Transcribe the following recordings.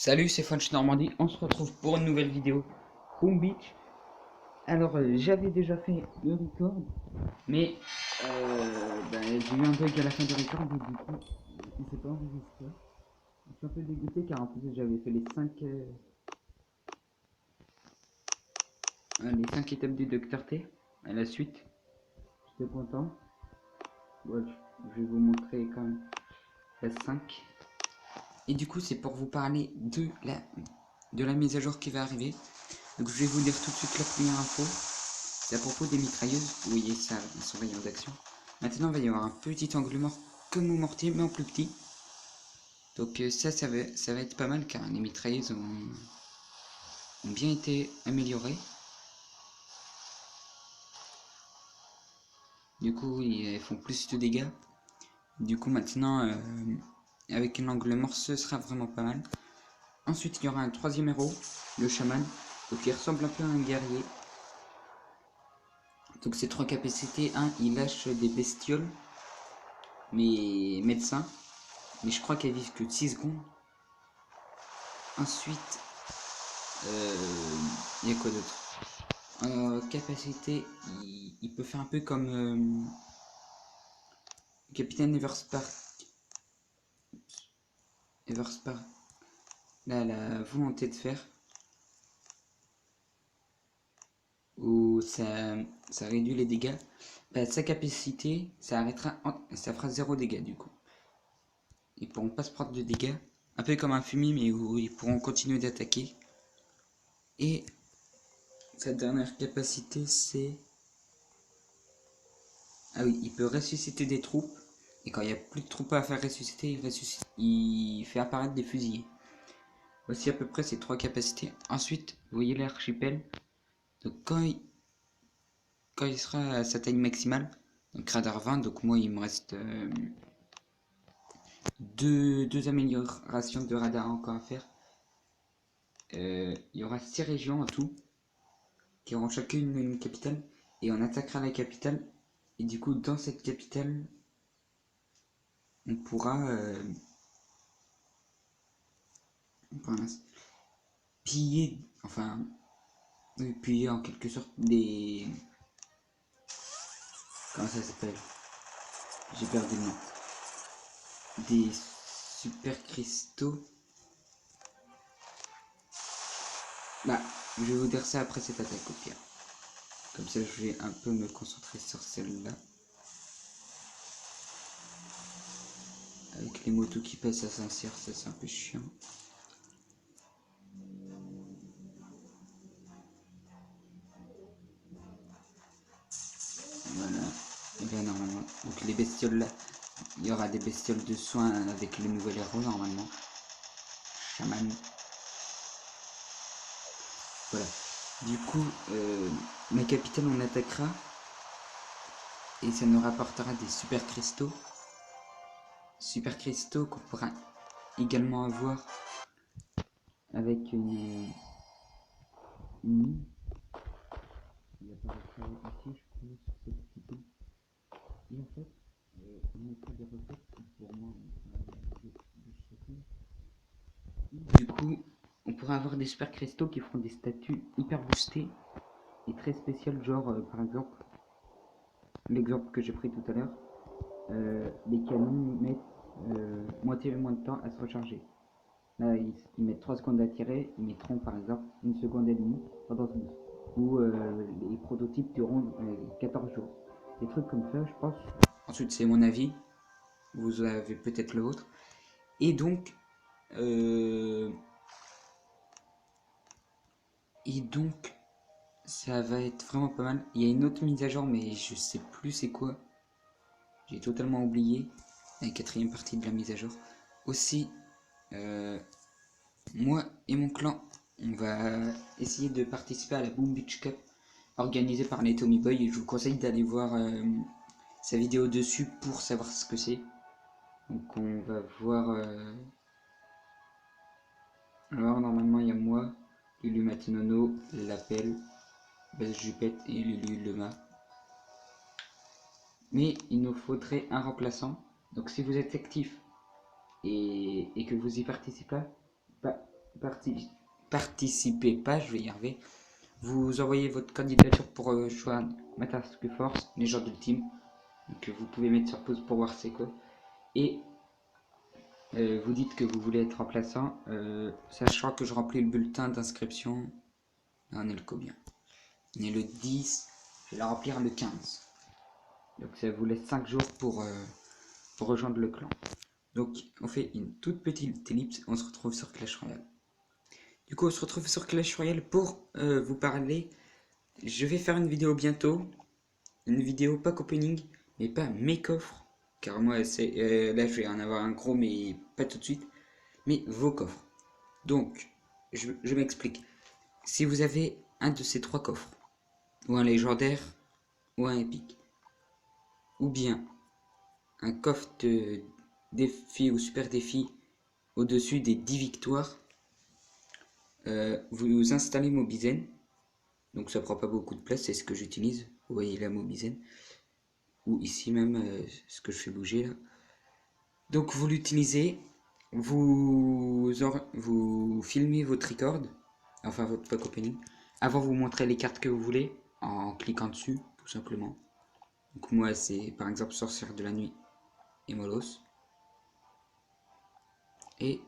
Salut, c'est Funch Normandie, on se retrouve pour une nouvelle vidéo Boom Beach. Alors j'avais déjà fait le record, mais j'ai eu un bug à la fin du record et du coup il s'est pas enregistré. Je suis un peu dégoûté car en plus j'avais fait les cinq étapes du Dr T à la suite. J'étais content. Ouais, je vais vous montrer quand même la 5. Et du coup c'est pour vous parler de la mise à jour qui va arriver. Donc je vais vous dire tout de suite la première info. C'est à propos des mitrailleuses. Vous voyez ça, son rayon d'action. Maintenant, il va y avoir un petit angle mort comme au mortier, mais en plus petit. Donc ça va être pas mal car les mitrailleuses ont bien été améliorées. Du coup, elles font plus de dégâts. Du coup, maintenant, avec un angle mort, ce sera vraiment pas mal. Ensuite, il y aura un troisième héros, le chaman. Donc, il ressemble un peu à un guerrier. Donc, ces trois capacités. Un, il lâche des bestioles, mais médecins. Mais je crois qu'elles vivent que 6 secondes. Ensuite, il y a quoi d'autre? Capacité, il peut faire un peu comme Capitaine Everspark, la volonté de faire, où ça réduit les dégâts. Bah, sa capacité, ça fera 0 dégâts du coup. Ils pourront pas se prendre de dégâts, un peu comme un fumier, mais où ils pourront continuer d'attaquer. Et sa dernière capacité, c'est... Ah oui, il peut ressusciter des troupes. Et quand il n'y a plus de troupes à faire ressusciter, il fait apparaître des fusillés. Voici à peu près ces trois capacités. Ensuite, vous voyez l'archipel. Donc quand il sera à sa taille maximale, donc radar 20, donc moi il me reste deux améliorations de radar encore à faire. Il y aura 6 régions en tout, qui auront chacune une capitale. Et on attaquera la capitale. Et du coup, dans cette capitale, on pourra piller, enfin, piller en quelque sorte des... Comment ça s'appelle? J'ai perdu le nom. Des super cristaux. Bah, je vais vous dire ça après cette attaque au pire. Comme ça, je vais un peu me concentrer sur celle-là. Avec les motos qui passent à Saint-Cyr, ça c'est un peu chiant. Voilà. Et bien normalement, donc les bestioles là, il y aura des bestioles de soins avec le nouvel héros normalement. Chaman. Voilà. Du coup, ma capitale on attaquera. Et ça nous rapportera des super cristaux. Super cristaux qu'on pourra également avoir avec une mine. Il apparaîtra ici, je crois, sur cette photo. Et en fait, on mettra des recettes pour moi. Du coup, on pourra avoir des super cristaux qui feront des statues hyper boostées et très spéciales, genre par exemple, l'exemple que j'ai pris tout à l'heure, les canons mettent moitié moins de temps à se recharger. Là, ils mettent 3 secondes à tirer, ils mettront par exemple 1 seconde et demie pendant ce boost. Ou les prototypes dureront 14 jours. Des trucs comme ça, je pense. Ensuite, c'est mon avis. Vous avez peut-être le vôtre. Et donc, euh, ça va être vraiment pas mal. Il y a une autre mise à jour, mais je sais plus c'est quoi. J'ai totalement oublié. La quatrième partie de la mise à jour. Aussi, moi et mon clan, on va essayer de participer à la Boom Beach Cup organisée par les Tommy Boy. Et je vous conseille d'aller voir sa vidéo dessus pour savoir ce que c'est. Donc on va voir... Alors normalement il y a moi, Lulu Matinono, L'Appel, Bess Jupette et Lulu Lema. Mais il nous faudrait un remplaçant. Donc si vous êtes actif et que vous y participez pas, participez pas, je vais y arriver. Vous envoyez votre candidature pour choix ma task force, les gens de team. Donc vous pouvez mettre sur pause pour voir c'est quoi. Et vous dites que vous voulez être remplaçant, sachant que je remplis le bulletin d'inscription. On est le combien? On est le 10, je vais la remplir le 15. Donc ça vous laisse 5 jours pour rejoindre le clan. Donc on fait une toute petite ellipse, on se retrouve sur Clash Royale. Du coup on se retrouve sur Clash Royale pour vous parler. Je vais faire une vidéo bientôt, une vidéo pack opening, mais pas mes coffres, car moi c'est là je vais en avoir un gros mais pas tout de suite, mais vos coffres. Donc je m'explique. Si vous avez un de ces 3 coffres, ou un légendaire, ou un épique, ou bien un coffre de défi ou super défi au-dessus des 10 victoires, vous installez Mobizen. Donc ça prend pas beaucoup de place, c'est ce que j'utilise. Vous voyez la Mobizen. Ou ici même, ce que je fais bouger là. Donc vous l'utilisez, vous filmez votre record, enfin votre pack opening. Avant vous montrez les cartes que vous voulez en cliquant dessus, tout simplement. Donc moi c'est par exemple Sorcière de la Nuit et Molos. Et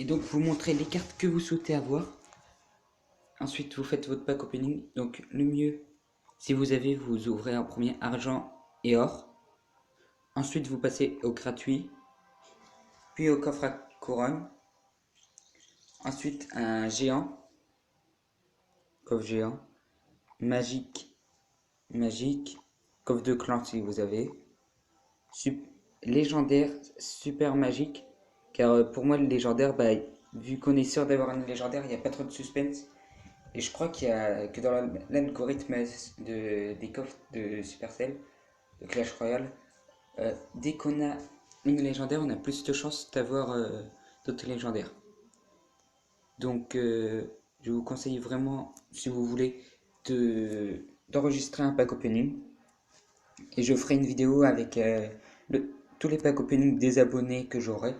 donc vous montrez les cartes que vous souhaitez avoir. Ensuite vous faites votre pack opening. Donc le mieux, si vous avez, vous ouvrez en premier argent et or. Ensuite vous passez au gratuit, puis au coffre à couronne. Ensuite un géant, coffre géant, magique, coffre de clan si vous avez, légendaire, super magique, car pour moi le légendaire, vu qu'on est sûr d'avoir un légendaire, il n'y a pas trop de suspense. Et je crois qu'il y a que dans l'algorithme des coffres de Supercell, de Clash Royale, dès qu'on a une légendaire, on a plus de chances d'avoir d'autres légendaires. Donc je vous conseille vraiment, si vous voulez, d'enregistrer un pack opening. Et je ferai une vidéo avec tous les pack opening des abonnés que j'aurai.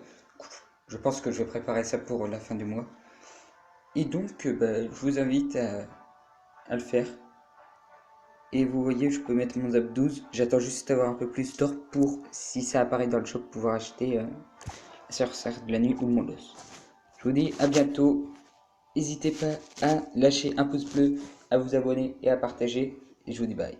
Je pense que je vais préparer ça pour la fin du mois. Et donc je vous invite à le faire. Et vous voyez, je peux mettre mon Zap 12. J'attends juste d'avoir un peu plus d'or pour, si ça apparaît dans le shop, pouvoir acheter Sorcière de la Nuit ou Molos. Je vous dis à bientôt. N'hésitez pas à lâcher un pouce bleu, à vous abonner et à partager. Et je vous dis bye.